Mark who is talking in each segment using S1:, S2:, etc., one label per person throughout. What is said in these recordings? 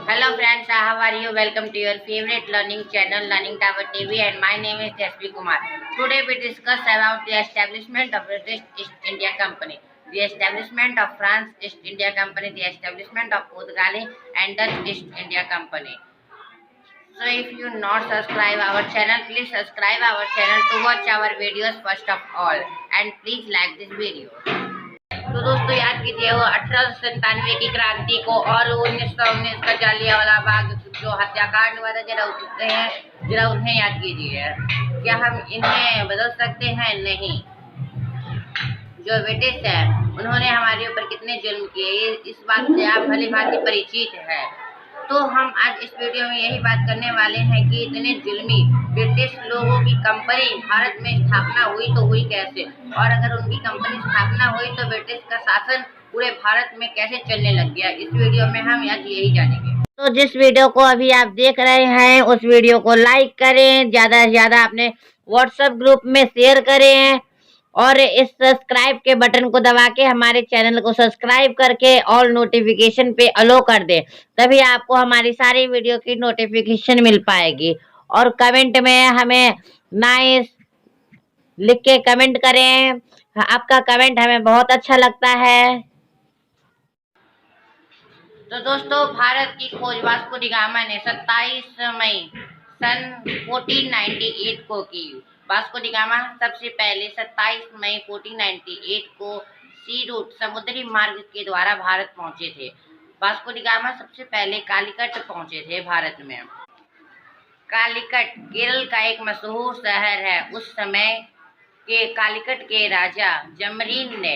S1: Hello friends, how are you? Welcome to your favorite learning channel Learning Tower TV and my name is SP Kumar. Today we discuss about the establishment of British East India Company, the establishment of France East India Company, the establishment of Portugal and Dutch East India Company. So if you not subscribe our channel, please subscribe our channel to watch our videos first of all and please like this video. तो दोस्तों याद कीजिए वो 1897 की क्रांति को और 1919 का जालियांवाला बाग जो हत्याकांड हुआ था, जरा उन्हें याद कीजिए। क्या हम इन्हें बदल सकते हैं? नहीं। जो ब्रिटिश है उन्होंने हमारे ऊपर कितने जुल्म किए, इस बात से आप भली भांति परिचित है। तो हम आज इस वीडियो में यही बात करने वाले हैं कि इतने जुल्मी ब्रिटिश लोगों की कंपनी भारत में स्थापना हुई तो हुई कैसे, और अगर उनकी कंपनी स्थापना हुई तो ब्रिटिश का शासन पूरे भारत में कैसे चलने लग गया। इस वीडियो में हम आज यही जानेंगे। तो जिस वीडियो को अभी आप देख रहे हैं उस वीडियो को लाइक करें, ज्यादा से ज्यादा अपने व्हाट्सएप ग्रुप में शेयर करें और इस सब्सक्राइब के बटन को दबा के हमारे चैनल को सब्सक्राइब करके ऑल नोटिफिकेशन पे अलो कर दे, तभी आपको हमारी सारी वीडियो की नोटिफिकेशन मिल पाएगी। और कमेंट में हमें नाइस लिख के कमेंट करें, आपका कमेंट हमें बहुत अच्छा लगता है। तो दोस्तों, भारत की खोज वास्को डी गामा ने 27 मई सन 1498 को की। वास्को डी गामा सबसे पहले 27 मई 1498 को सी रूट समुद्री मार्ग के द्वारा भारत पहुंचे थे। वास्को डी गामा सबसे पहले कालीकट पहुंचे थे भारत में। कालीकट केरल का एक मशहूर शहर है। उस समय के कालीकट के राजा जमरीन ने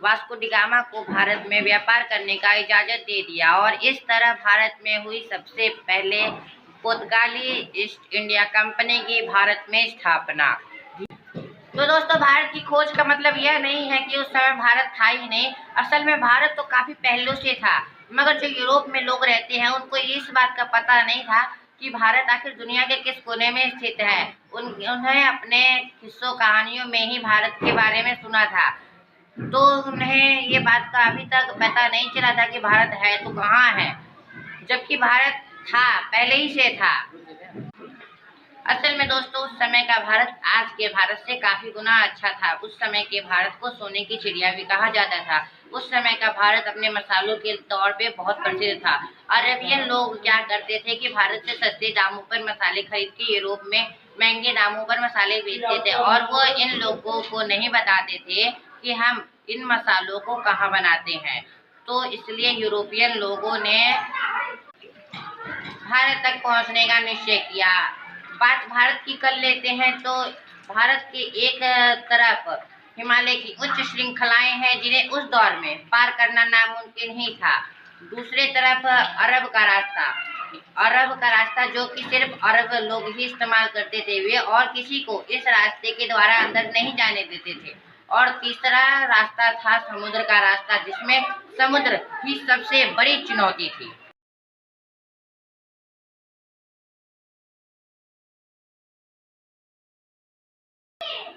S1: वास्को डी गामा को भारत में व्यापार करने का इजाजत दे दिया और इस तरह भारत में हुई सबसे पहले पुर्तगाली ईस्ट इंडिया कंपनी की भारत में स्थापना। तो दोस्तों, भारत की खोज का मतलब यह नहीं है कि उस समय भारत था ही नहीं। असल में भारत तो काफी पहले से था, मगर जो यूरोप में लोग रहते हैं उनको इस बात का पता नहीं था कि भारत आखिर दुनिया के किस कोने में स्थित है। उन्हें अपने किस्सों कहानियों में ही भारत के बारे में सुना था, तो उन्हें ये बात का अभी तक पता नहीं चला था कि भारत है तो कहाँ है, जबकि भारत था, पहले ही से था। असल में दोस्तों, उस समय का भारत आज के भारत से काफी गुना अच्छा था। उस समय के भारत को सोने की चिड़िया भी कहा जाता था। उस समय का भारत अपने मसालों के तौर पे बहुत प्रसिद्ध था। अरबियन लोग क्या करते थे कि भारत से सस्ते दामों पर मसाले खरीद के यूरोप में महंगे दामों पर मसाले बेचते थे, और वो इन लोगों को नहीं बताते थे कि हम इन मसालों को कहाँ बनाते हैं। तो इसलिए यूरोपियन लोगों ने भारत तक पहुँचने का निश्चय किया। बात भारत की कर लेते हैं तो भारत के एक तरफ हिमालय की उच्च श्रृंखलाएं हैं जिन्हें उस दौर में पार करना नामुमकिन ही था। दूसरे तरफ अरब का रास्ता जो कि सिर्फ अरब लोग ही इस्तेमाल करते थे, वे और किसी को इस रास्ते के द्वारा अंदर नहीं जाने देते थे। और तीसरा रास्ता था समुद्र का रास्ता, जिसमें समुद्र ही सबसे बड़ी चुनौती थी।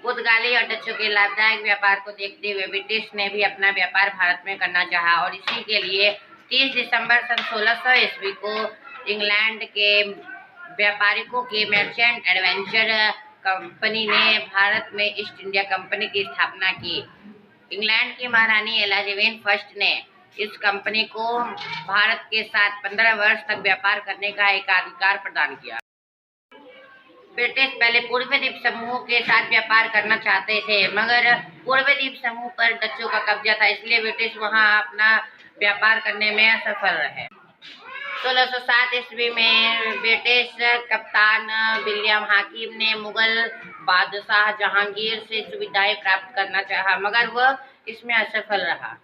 S1: पुर्तगाली और डचों के लाभदायक व्यापार को देखते हुए ब्रिटिश ने भी अपना व्यापार भारत में करना चाहा, और इसी के लिए 30 दिसंबर सन 1600 ईस्वी को इंग्लैंड के व्यापारिकों के मर्चेंट एडवेंचर कंपनी ने भारत में ईस्ट इंडिया कंपनी की स्थापना की। इंग्लैंड की महारानी एलिजाबेथ फर्स्ट ने इस कंपनी को भारत के साथ 15 वर्ष तक व्यापार करने का एक अधिकार प्रदान किया। ब्रिटिश पहले पूर्वी द्वीप समूह के साथ व्यापार करना चाहते थे, मगर पूर्वी द्वीप समूह पर डचों का कब्जा था, इसलिए ब्रिटिश वहां अपना व्यापार करने में असफल रहे। 1607 ईस्वी में ब्रिटिश कप्तान विलियम हाकिम ने मुगल बादशाह जहांगीर से सुविधाएं प्राप्त करना चाहा, मगर वह इसमें असफल रहा।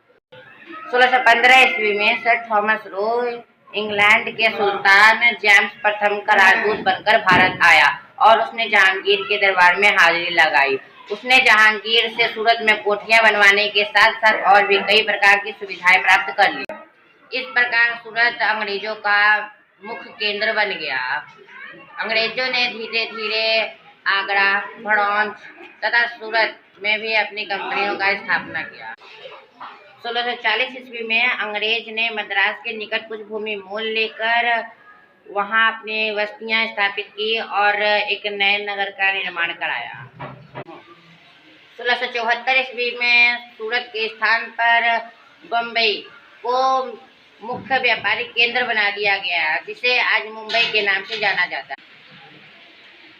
S1: 1615 ईस्वी में सर थॉमस रो इंग्लैंड के सुल्तान जेम्स प्रथम का राजदूत बनकर भारत आया और उसने जहांगीर के दरबार में हाजिरी लगाई। उसने जहांगीर से सूरत में कोठियां बनवाने के साथ साथ और भी कई प्रकार की सुविधाएं प्राप्त कर ली। इस प्रकार सूरत अंग्रेजों का मुख्य केंद्र बन गया। अंग्रेजों ने धीरे धीरे आगरा, भड़ौंज तथा सूरत में भी अपनी कंपनियों का स्थापना किया। 1640 ईस्वी में अंग्रेज ने मद्रास के निकट कुछ भूमि मोल लेकर वहां अपनी बस्तियां स्थापित की और एक नए नगर का निर्माण कराया। 1674 ईस्वी में सूरत के स्थान पर बम्बई को मुख्य व्यापारिक केंद्र बना दिया गया, जिसे आज मुंबई के नाम से जाना जाता है।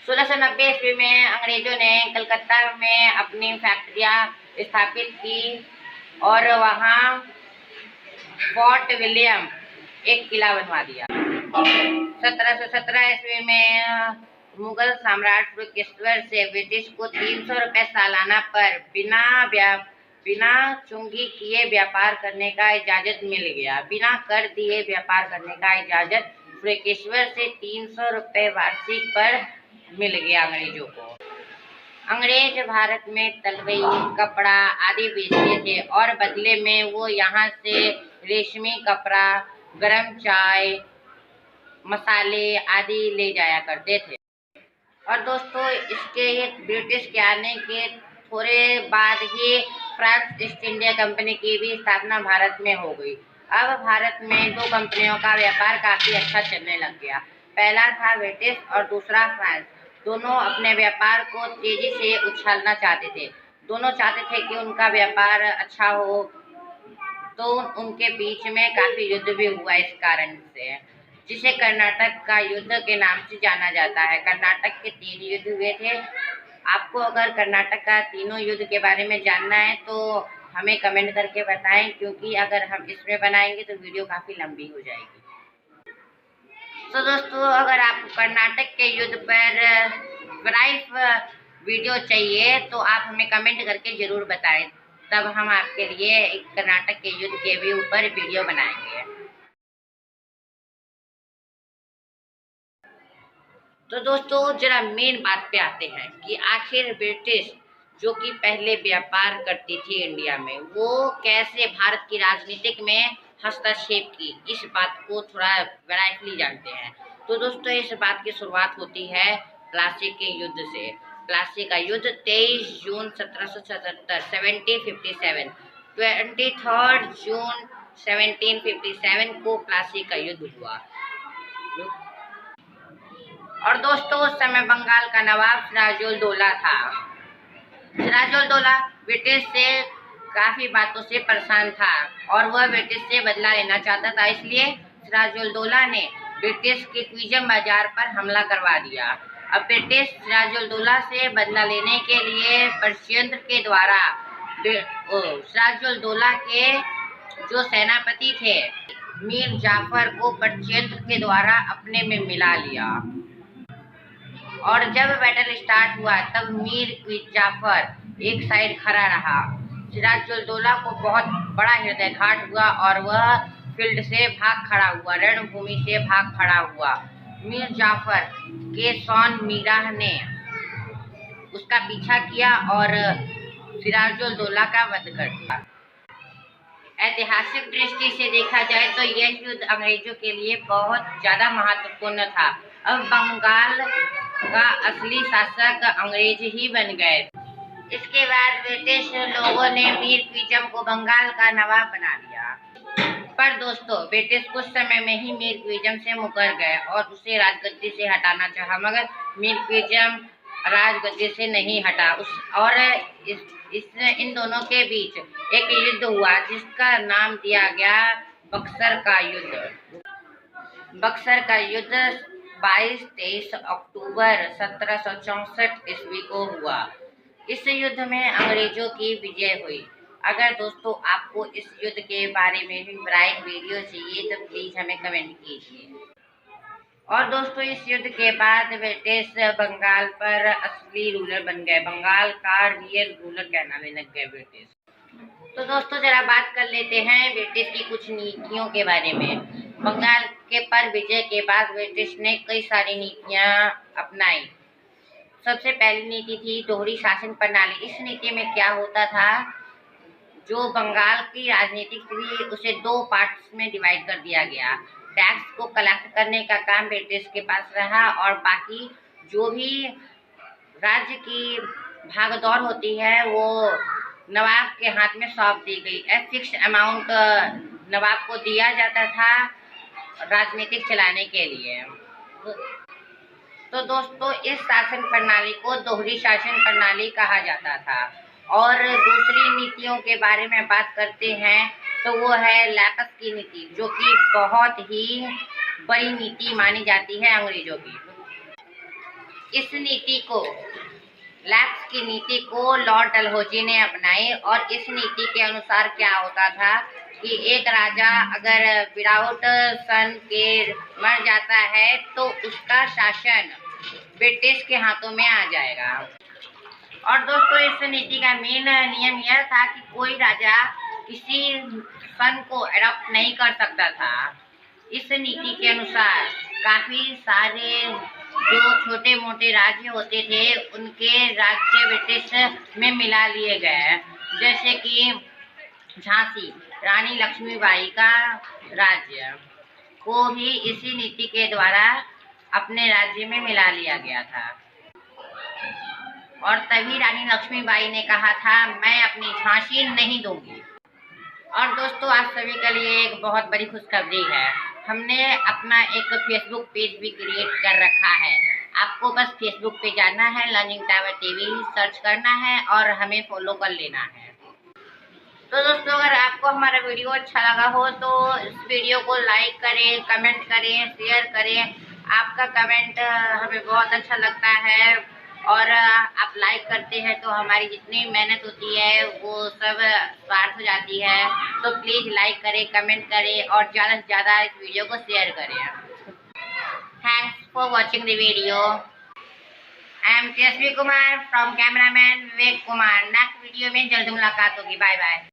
S1: 1690 ईस्वी में अंग्रेजों ने कलकत्ता में अपनी फैक्ट्रियां स्थापित की और वहां फोर्ट विलियम एक किला बनवा दिया। 1717 ईस्वी में मुगल सम्राट बृहस्पति से ब्रिटिश को 300 रुपये सालाना पर बिना चुंगी किए व्यापार करने का इजाजत मिल गया। बिना कर दिए व्यापार करने का इजाजत बृहस्पति से 300 रुपये वार्षिक पर मिल गया अंग्रेजों को। अंग्रेज भारत में तलवई, कपड़ा आदि बेचते थे और बदले में वो यहाँ से रेशमी कपड़ा, गरम चाय, मसाले आदि ले जाया करते थे। और दोस्तों, इसके ब्रिटिश के आने के थोड़े बाद ही फ्रांस ईस्ट इंडिया कंपनी की भी स्थापना भारत में हो गई। अब भारत में दो कंपनियों का व्यापार काफी अच्छा चलने लग गया। पहला था ब्रिटिश और दूसरा फ्रांस। दोनों अपने व्यापार को तेजी से उछालना चाहते थे। दोनों चाहते थे कि उनका व्यापार अच्छा हो, तो उनके बीच में काफी युद्ध भी हुआ इस कारण से, जिसे कर्नाटक का युद्ध के नाम से जाना जाता है। कर्नाटक के 3 युद्ध हुए थे। आपको अगर कर्नाटक का तीनों युद्ध के बारे में जानना है तो हमें कमेंट करके बताएं, क्योंकि अगर हम इसमें बनाएंगे तो वीडियो काफ़ी लंबी हो जाएगी। तो दोस्तों, अगर आपको कर्नाटक के युद्ध पर ब्रीफ वीडियो चाहिए तो आप हमें कमेंट करके ज़रूर बताएं, तब हम आपके लिए एक कर्नाटक के युद्ध के भी ऊपर वीडियो बनाएंगे। तो दोस्तों, जरा मेन बात पे आते हैं कि आखिर ब्रिटिश जो कि पहले व्यापार करती थी इंडिया में, वो कैसे भारत की राजनीतिक में हस्तक्षेप की। इस बात को थोड़ा ब्रीफली जानते हैं। तो दोस्तों, इस बात की शुरुआत होती है प्लासी के युद्ध से। प्लासी का युद्ध 23 जून 1777 1757 23 जून 1757 को प्लासी का युद्ध हुआ। और दोस्तों, उस समय बंगाल का नवाब सिराजुद्दौला था। सिराजुद्दौला ब्रिटिश से काफ़ी बातों से परेशान था और वह ब्रिटिश से बदला लेना चाहता था। इसलिए सिराजुद्दौला ने ब्रिटिश के क्विजम बाजार पर हमला करवा दिया। अब ब्रिटिश सिराजुद्दौला से बदला लेने के लिए परषियंत्र के द्वारा सिराजुद्दौला के जो सेनापति थे मीर जाफर को परषियंत्र के द्वारा अपने में मिला लिया। और जब बैटल स्टार्ट हुआ तब मीर जाफर एक साइड खड़ा रहा। सिराजुद्दौला को बहुत बड़ा हृदयघात हुआ और वह फील्ड से भाग खड़ा हुआ, रणभूमि से भाग खड़ा हुआ। मीर जाफर के सॉन मीराह ने उसका पीछा किया और सिराजुद्दौला का वध कर दिया। ऐतिहासिक दृष्टि से देखा जाए तो यह युद्ध अंग्रेजों के लिए बहुत ज़्यादा महत्वपूर्ण था। अब बंगाल का असली शासक अंग्रेज ही बन गए। इसके बाद ब्रिटिश लोगों ने मीर क्विजम को बंगाल का नवाब बना लिया। पर दोस्तों, ब्रिटिश कुछ समय में ही मीर क्विजम से मुकर गए और उसे राजगद्दी से हटाना चाहा, मगर मीर क्विजम राजगद्दी से नहीं हटा। इन दोनों के बीच एक युद्ध हुआ जिसका नाम दिया गया बक्सर का युद्ध। बक्सर का युद्ध 22-23 अक्टूबर 1764 ईस्वी को हुआ। इस युद्ध में अंग्रेजों की विजय हुई। अगर दोस्तों आपको इस युद्ध के बारे में भी ब्रीफ वीडियो चाहिए तो प्लीज़ हमें कमेंट कीजिए। और दोस्तों, इस युद्ध के बाद ब्रिटिश बंगाल पर असली रूलर बन गए। बंगाल का रियल रूलर कहलाने लग गए ब्रिटिश। तो दोस्तों, जरा बात कर लेते हैं ब्रिटिश की कुछ नीतियों के बारे में। बंगाल के पर विजय के बाद ब्रिटिश ने कई सारी नीतियां अपनाई। सबसे पहली नीति थी दोहरी शासन प्रणाली। इस नीति में क्या होता था, जो बंगाल की राजनीति थी उसे 2 पार्ट्स में डिवाइड कर दिया गया। टैक्स को कलेक्ट करने का काम ब्रिटिश के पास रहा और बाकी जो भी राज्य की भागदौड़ होती है वो नवाब के हाथ में सौंप दी गई। एक फिक्स अमाउंट नवाब को दिया जाता था राजनीतिक चलाने के लिए। तो दोस्तों, इस शासन प्रणाली को दोहरी शासन प्रणाली कहा जाता था। और दूसरी नीतियों के बारे में बात करते हैं तो वो है लैप्स की नीति, जो कि बहुत ही बड़ी नीति मानी जाती है अंग्रेजों की। इस नीति को लैप्स की नीति को लॉर्ड डलहौजी ने अपनाई। और इस नीति के अनुसार क्या होता था कि एक राजा अगर विदाउट सन के मर जाता है तो उसका शासन ब्रिटिश के हाथों में आ जाएगा। और दोस्तों, इस नीति का मेन नियम यह था कि कोई राजा किसी सन को अडॉप्ट नहीं कर सकता था। इस नीति के अनुसार काफी सारे जो छोटे मोटे राज्य होते थे उनके राज्य ब्रिटिश में मिला लिए गए, जैसे कि झांसी रानी लक्ष्मीबाई का राज्य को भी इसी नीति के द्वारा अपने राज्य में मिला लिया गया था। और तभी रानी लक्ष्मीबाई ने कहा था, मैं अपनी झांसी नहीं दूंगी। और दोस्तों, आप सभी के लिए एक बहुत बड़ी खुशखबरी है। हमने अपना एक फेसबुक पेज भी क्रिएट कर रखा है। आपको बस फेसबुक पे जाना है, लर्निंग टावर टीवी सर्च करना है और हमें फॉलो कर लेना है। तो दोस्तों, अगर आपको हमारा वीडियो अच्छा लगा हो तो इस वीडियो को लाइक करें, कमेंट करें, शेयर करें। आपका कमेंट हमें बहुत अच्छा लगता है और आप लाइक करते हैं तो हमारी जितनी मेहनत होती है वो सब स्वार्थ हो जाती है। तो प्लीज़ लाइक करें, कमेंट करें और ज़्यादा से ज़्यादा इस वीडियो को शेयर करें। Thanks for watching the video. I am Tejasvi Kumar from cameraman Vivek Kumar. Next video में जल्द मुलाकात होगी। Bye bye.